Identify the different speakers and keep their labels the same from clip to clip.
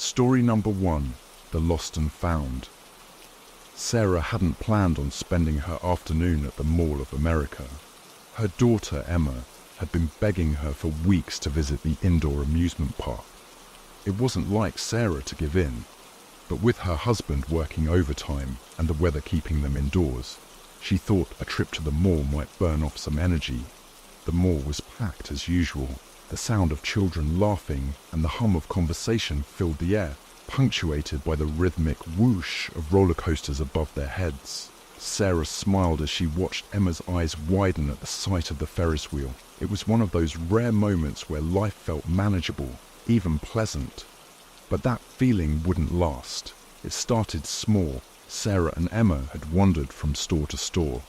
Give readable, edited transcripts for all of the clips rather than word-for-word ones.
Speaker 1: Story number 1, The Lost and Found. Sarah hadn't planned on spending her afternoon at the Mall of America. Her daughter, Emma, had been begging her for weeks to visit the indoor amusement park. It wasn't like Sarah to give in, but with her husband working overtime and the weather keeping them indoors, she thought a trip to the mall might burn off some energy. The mall was packed as usual. The sound of children laughing and the hum of conversation filled the air, punctuated by the rhythmic whoosh of roller coasters above their heads. Sarah smiled as she watched Emma's eyes widen at the sight of the Ferris wheel. It was one of those rare moments where life felt manageable, even pleasant. But that feeling wouldn't last. It started small. Sarah and Emma had wandered from store to store,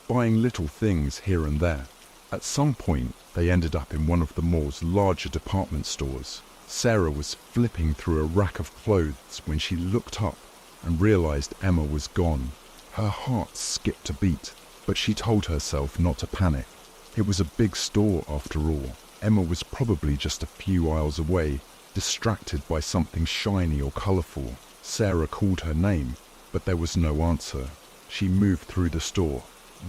Speaker 1: buying little things here and there. At some point, they ended up in one of the mall's larger department stores. Sarah was flipping through a rack of clothes when she looked up and realized Emma was gone. Her heart skipped a beat, but she told herself not to panic. It was a big store after all. Emma was probably just a few aisles away, distracted by something shiny or colorful. Sarah called her name, but there was no answer. She moved through the store,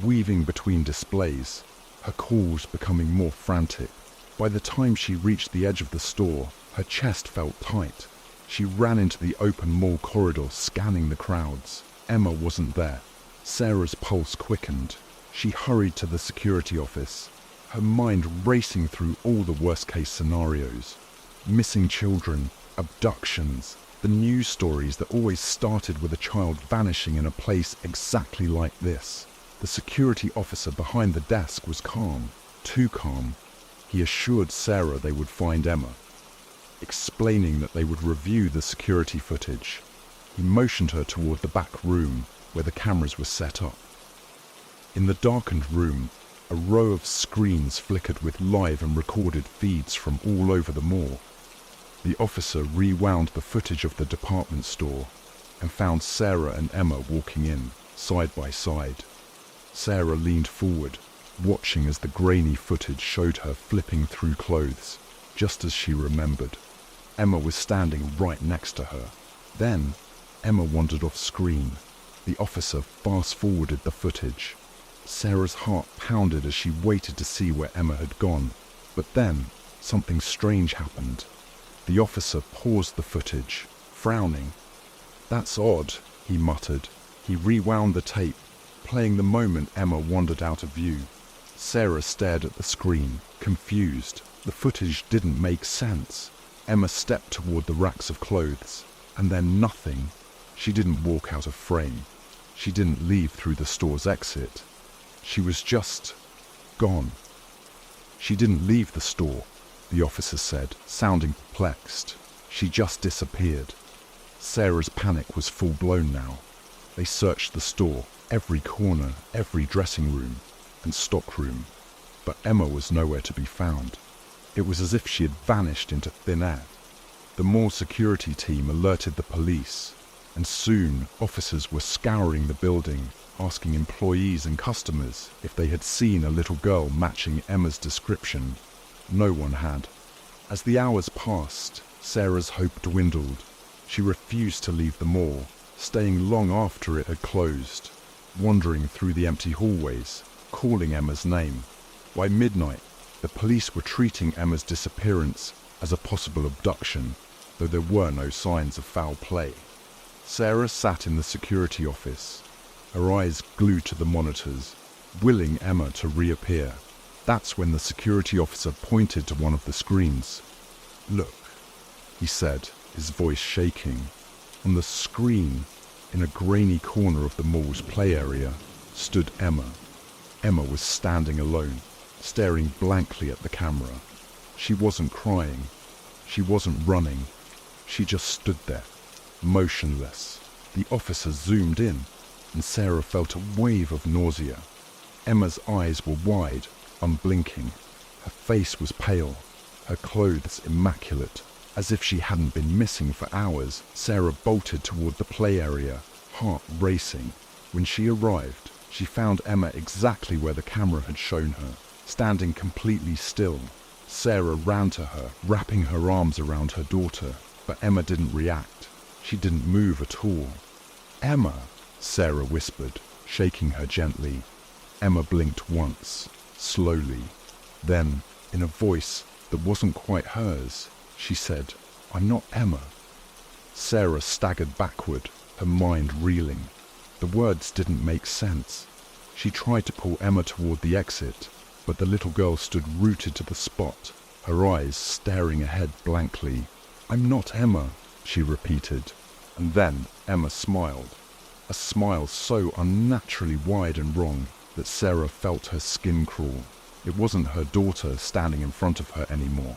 Speaker 1: weaving between displays, her calls becoming more frantic. By the time she reached the edge of the store, her chest felt tight. She ran into the open mall corridor, scanning the crowds. Emma wasn't there. Sarah's pulse quickened. She hurried to the security office, her mind racing through all the worst-case scenarios. Missing children, abductions, the news stories that always started with a child vanishing in a place exactly like this. The security officer behind the desk was calm, too calm. He assured Sarah they would find Emma, explaining that they would review the security footage. He motioned her toward the back room where the cameras were set up. In the darkened room, a row of screens flickered with live and recorded feeds from all over the mall. The officer rewound the footage of the department store and found Sarah and Emma walking in, side by side. Sarah leaned forward, watching as the grainy footage showed her flipping through clothes, just as she remembered. Emma was standing right next to her. Then, Emma wandered off screen. The officer fast-forwarded the footage. Sarah's heart pounded as she waited to see where Emma had gone. But then, something strange happened. The officer paused the footage, frowning. "That's odd," he muttered. He rewound the tape, playing the moment Emma wandered out of view. Sarah stared at the screen, confused. The footage didn't make sense. Emma stepped toward the racks of clothes, and then nothing. She didn't walk out of frame. She didn't leave through the store's exit. She was just gone. "She didn't leave the store," the officer said, sounding perplexed. "She just disappeared." Sarah's panic was full-blown now. They searched the store, every corner, every dressing room and stockroom, but Emma was nowhere to be found. It was as if she had vanished into thin air. The mall security team alerted the police, and soon officers were scouring the building, asking employees and customers if they had seen a little girl matching Emma's description. No one had. As the hours passed, Sarah's hope dwindled. She refused to leave the mall, staying long after it had closed, wandering through the empty hallways, calling Emma's name. By midnight, the police were treating Emma's disappearance as a possible abduction, though there were no signs of foul play. Sarah sat in the security office, her eyes glued to the monitors, willing Emma to reappear. That's when the security officer pointed to one of the screens. "Look," he said, his voice shaking. On the screen, in a grainy corner of the mall's play area, stood Emma. Emma was standing alone, staring blankly at the camera. She wasn't crying. She wasn't running. She just stood there, motionless. The officer zoomed in, and Sarah felt a wave of nausea. Emma's eyes were wide, unblinking. Her face was pale, her clothes immaculate. As if she hadn't been missing for hours, Sarah bolted toward the play area, heart racing. When she arrived, she found Emma exactly where the camera had shown her, standing completely still. Sarah ran to her, wrapping her arms around her daughter, but Emma didn't react. She didn't move at all. "Emma," Sarah whispered, shaking her gently. Emma blinked once, slowly. Then, in a voice that wasn't quite hers, she said, "I'm not Emma." Sarah staggered backward, her mind reeling. The words didn't make sense. She tried to pull Emma toward the exit, but the little girl stood rooted to the spot, her eyes staring ahead blankly. "I'm not Emma," she repeated. And then Emma smiled. A smile so unnaturally wide and wrong that Sarah felt her skin crawl. It wasn't her daughter standing in front of her anymore.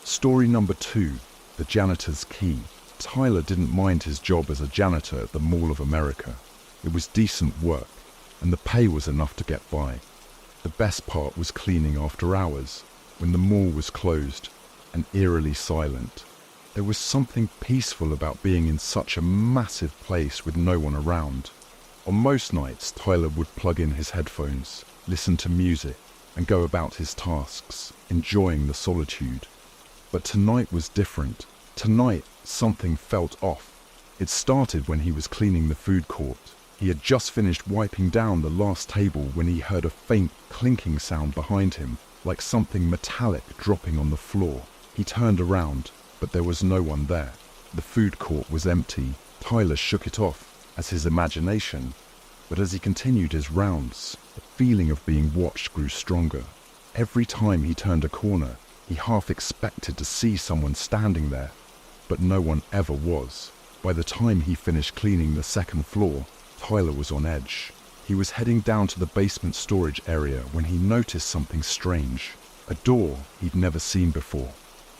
Speaker 1: Story number 2, The Janitor's Key. Tyler didn't mind his job as a janitor at the Mall of America. It was decent work, and the pay was enough to get by. The best part was cleaning after hours, when the mall was closed and eerily silent. There was something peaceful about being in such a massive place with no one around. On most nights, Tyler would plug in his headphones, listen to music, and go about his tasks, enjoying the solitude. But tonight was different. Tonight, something felt off. It started when he was cleaning the food court. He had just finished wiping down the last table when he heard a faint clinking sound behind him, like something metallic dropping on the floor. He turned around, but there was no one there. The food court was empty. Tyler shook it off as his imagination, but as he continued his rounds, the feeling of being watched grew stronger. Every time he turned a corner, he half expected to see someone standing there, but no one ever was. By the time he finished cleaning the second floor, Tyler was on edge. He was heading down to the basement storage area when he noticed something strange. A door he'd never seen before.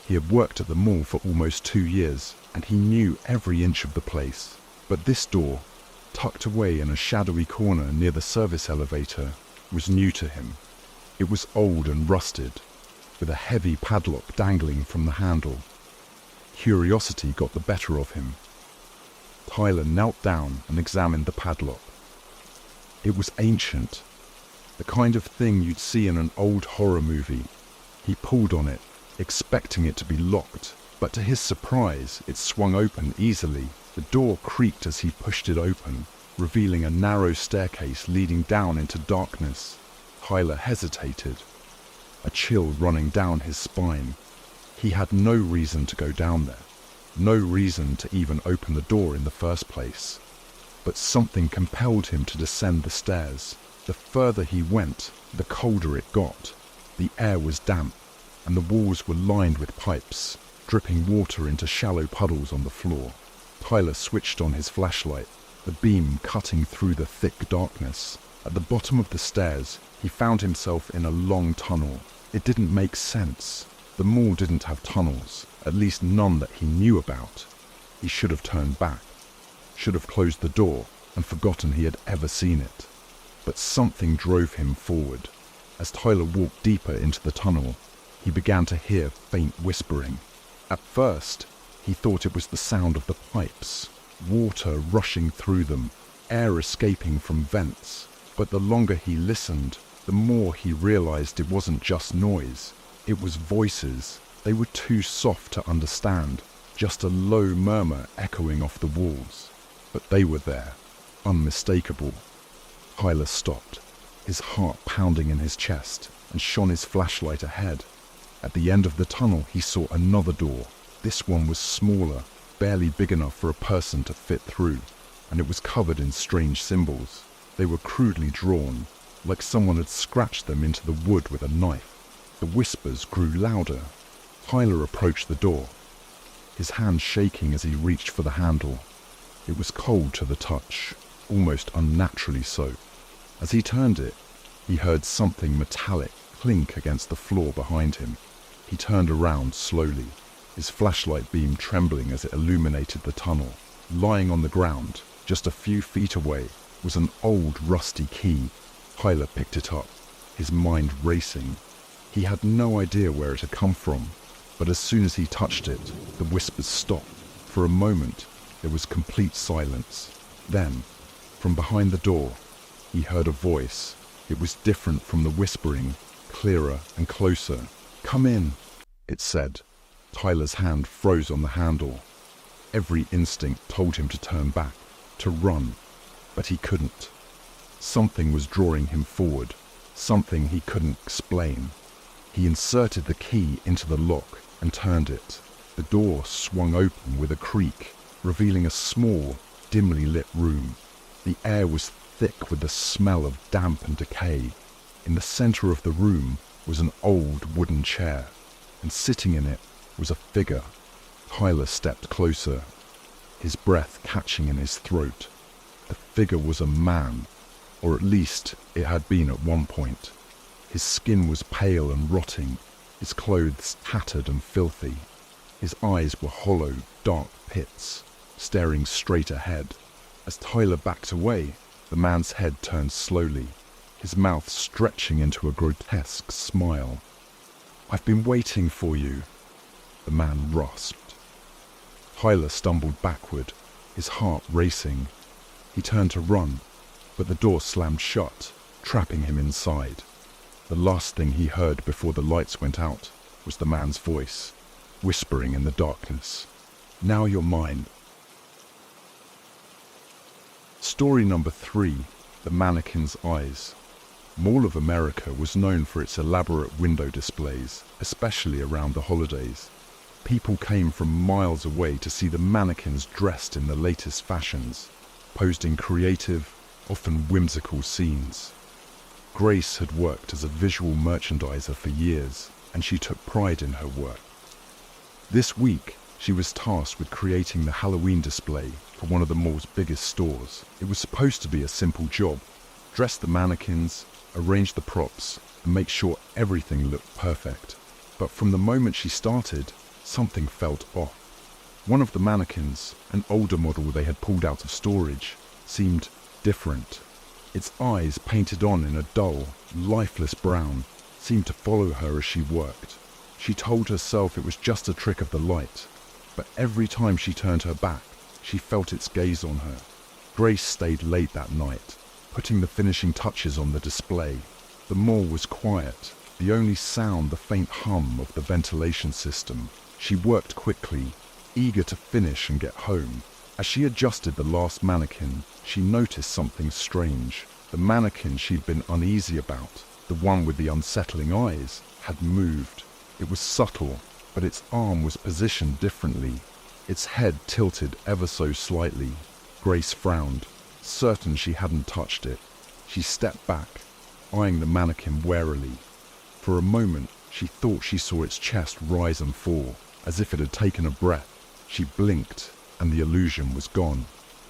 Speaker 1: He had worked at the mall for almost 2 years, and he knew every inch of the place. But this door, tucked away in a shadowy corner near the service elevator, was new to him. It was old and rusted, with a heavy padlock dangling from the handle. Curiosity got the better of him. Tyler knelt down and examined the padlock. It was ancient, the kind of thing you'd see in an old horror movie. He pulled on it, expecting it to be locked, but to his surprise, it swung open easily. The door creaked as he pushed it open, revealing a narrow staircase leading down into darkness. Tyler hesitated, a chill running down his spine. He had no reason to go down there, no reason to even open the door in the first place. But something compelled him to descend the stairs. The further he went, the colder it got. The air was damp, and the walls were lined with pipes, dripping water into shallow puddles on the floor. Tyler switched on his flashlight, the beam cutting through the thick darkness. At the bottom of the stairs, he found himself in a long tunnel. It didn't make sense. The mall didn't have tunnels, at least none that he knew about. He should have turned back, should have closed the door and forgotten he had ever seen it. But something drove him forward. As Tyler walked deeper into the tunnel, he began to hear faint whispering. At first, he thought it was the sound of the pipes, water rushing through them, air escaping from vents. But the longer he listened, the more he realized it wasn't just noise. It was voices. They were too soft to understand, just a low murmur echoing off the walls. But they were there, unmistakable. Tyler stopped, his heart pounding in his chest, and shone his flashlight ahead. At the end of the tunnel, he saw another door. This one was smaller, barely big enough for a person to fit through, and it was covered in strange symbols. They were crudely drawn, like someone had scratched them into the wood with a knife. The whispers grew louder. Tyler approached the door, his hand shaking as he reached for the handle. It was cold to the touch, almost unnaturally so. As he turned it, he heard something metallic clink against the floor behind him. He turned around slowly, his flashlight beam trembling as it illuminated the tunnel. Lying on the ground, just a few feet away, was an old rusty key. Tyler picked it up, his mind racing. He had no idea where it had come from, but as soon as he touched it, the whispers stopped. For a moment, there was complete silence. Then, from behind the door, he heard a voice. It was different from the whispering, clearer and closer. "Come in," it said. Tyler's hand froze on the handle. Every instinct told him to turn back, to run, but he couldn't. Something was drawing him forward, something he couldn't explain. He inserted the key into the lock and turned it. The door swung open with a creak, revealing a small, dimly lit room. The air was thick with the smell of damp and decay. In the center of the room was an old wooden chair, and sitting in it was a figure. Tyler stepped closer, his breath catching in his throat. The figure was a man, or at least it had been at one point. His skin was pale and rotting, his clothes tattered and filthy. His eyes were hollow, dark pits, staring straight ahead. As Tyler backed away, the man's head turned slowly, his mouth stretching into a grotesque smile. "I've been waiting for you," the man rasped. Tyler stumbled backward, his heart racing. He turned to run, but the door slammed shut, trapping him inside. The last thing he heard before the lights went out was the man's voice, whispering in the darkness, "Now you're mine." Story number 3, The Mannequin's Eyes. Mall of America was known for its elaborate window displays, especially around the holidays. People came from miles away to see the mannequins dressed in the latest fashions, posed in creative, often whimsical scenes. Grace had worked as a visual merchandiser for years, and she took pride in her work. This week, she was tasked with creating the Halloween display for one of the mall's biggest stores. It was supposed to be a simple job: dress the mannequins, arrange the props, and make sure everything looked perfect. But from the moment she started, something felt off. One of the mannequins, an older model they had pulled out of storage, seemed different. Its eyes, painted on in a dull, lifeless brown, seemed to follow her as she worked. She told herself it was just a trick of the light, but every time she turned her back, she felt its gaze on her. Grace stayed late that night, putting the finishing touches on the display. The mall was quiet, the only sound the faint hum of the ventilation system. She worked quickly, eager to finish and get home. As she adjusted the last mannequin, she noticed something strange. The mannequin she'd been uneasy about, the one with the unsettling eyes, had moved. It was subtle, but its arm was positioned differently, its head tilted ever so slightly. Grace frowned, certain she hadn't touched it. She stepped back, eyeing the mannequin warily. For a moment, she thought she saw its chest rise and fall, as if it had taken a breath. She blinked, and the illusion was gone.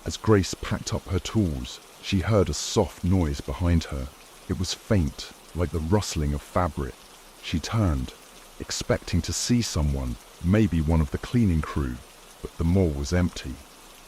Speaker 1: As Grace packed up her tools, she heard a soft noise behind her. It was faint, like the rustling of fabric. She turned, expecting to see someone, maybe one of the cleaning crew, but the mall was empty.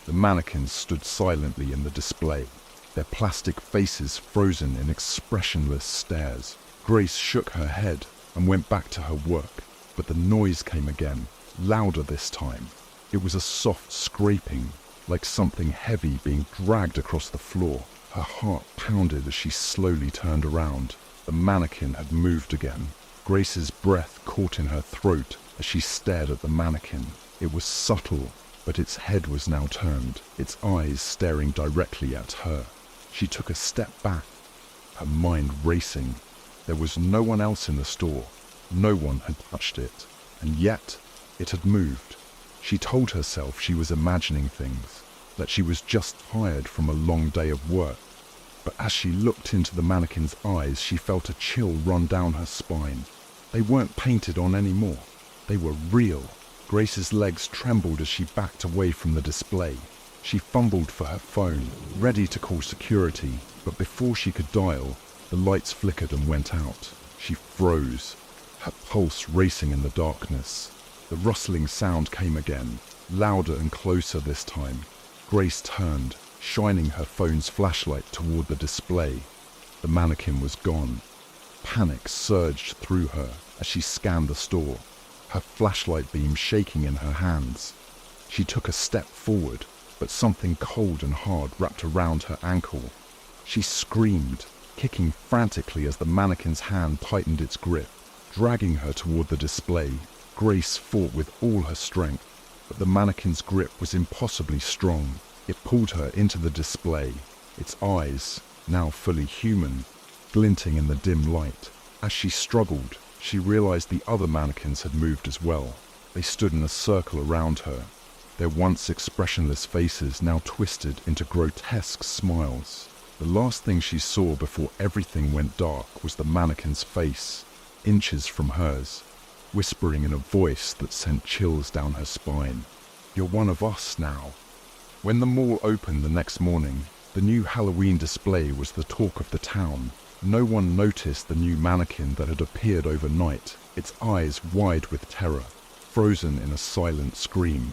Speaker 1: The mannequins stood silently in the display, their plastic faces frozen in expressionless stares. Grace shook her head and went back to her work, but the noise came again, louder this time. It was a soft scraping, like something heavy being dragged across the floor. Her heart pounded as she slowly turned around. The mannequin had moved again. Grace's breath caught in her throat as she stared at the mannequin. It was subtle, but its head was now turned, its eyes staring directly at her. She took a step back, her mind racing. There was no one else in the store. No one had touched it, and yet it had moved. She told herself she was imagining things, that she was just tired from a long day of work. But as she looked into the mannequin's eyes, she felt a chill run down her spine. They weren't painted on anymore. They were real. Grace's legs trembled as she backed away from the display. She fumbled for her phone, ready to call security, but before she could dial, the lights flickered and went out. She froze, her pulse racing in the darkness. The rustling sound came again, louder and closer this time. Grace turned, shining her phone's flashlight toward the display. The mannequin was gone. Panic surged through her as she scanned the store, her flashlight beam shaking in her hands. She took a step forward, but something cold and hard wrapped around her ankle. She screamed, kicking frantically as the mannequin's hand tightened its grip, dragging her toward the display. Grace fought with all her strength, but the mannequin's grip was impossibly strong. It pulled her into the display, its eyes, now fully human, glinting in the dim light. As she struggled, she realized the other mannequins had moved as well. They stood in a circle around her, their once expressionless faces now twisted into grotesque smiles. The last thing she saw before everything went dark was the mannequin's face, inches from hers, whispering in a voice that sent chills down her spine. "You're one of us now." When the mall opened the next morning, the new Halloween display was the talk of the town. No one noticed the new mannequin that had appeared overnight, its eyes wide with terror, frozen in a silent scream.